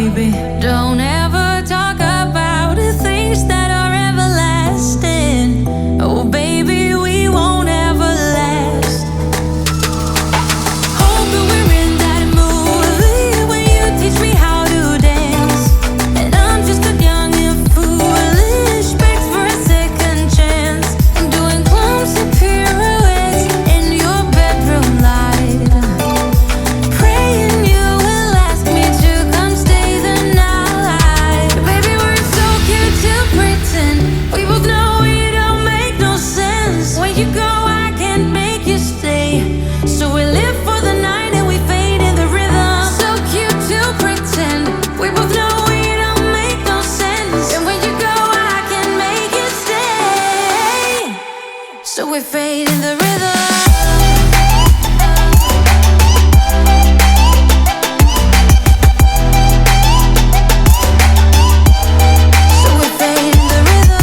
baby. Don't ever talk about the things that are everlasting. Oh, baby, we won't ever last. Hope that we're in that movie when you teach me how to dance. And I'm just a young and foolish, begs for a second chance. I'm doing clumsy pirouettes in your bedroom light, praying you will ask me to come stay the night. Baby, we're so cute to pretend. We both know it don't make no sense. When you go, I can't make you stay. So we live for the night and we fade in the rhythm. So cute to pretend. We both know it don't make no sense. And when you go, I can't make you stay. So we fade in the rhythm. So we fade in the rhythm.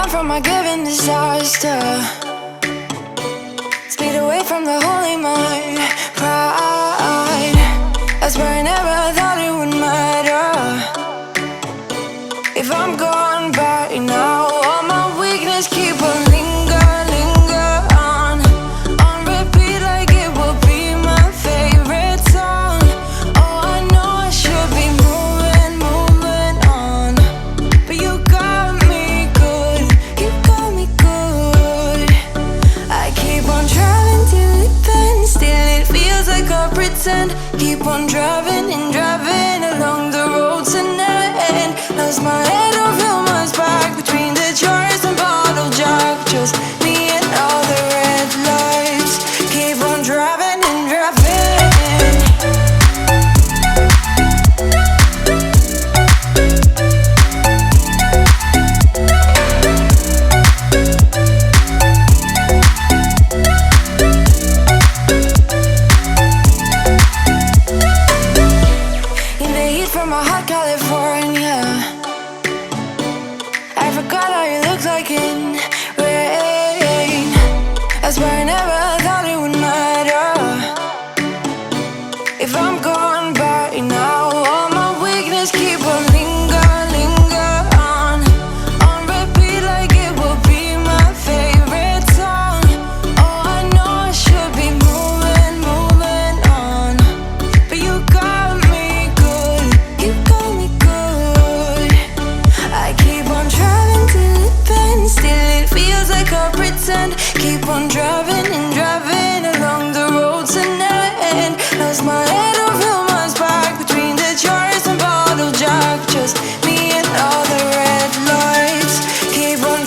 From a given disaster, speed away from the holy mind, pride. I swear I never thought it would matter if I'm gone by now. All my weakness keep on lingering.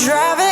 driving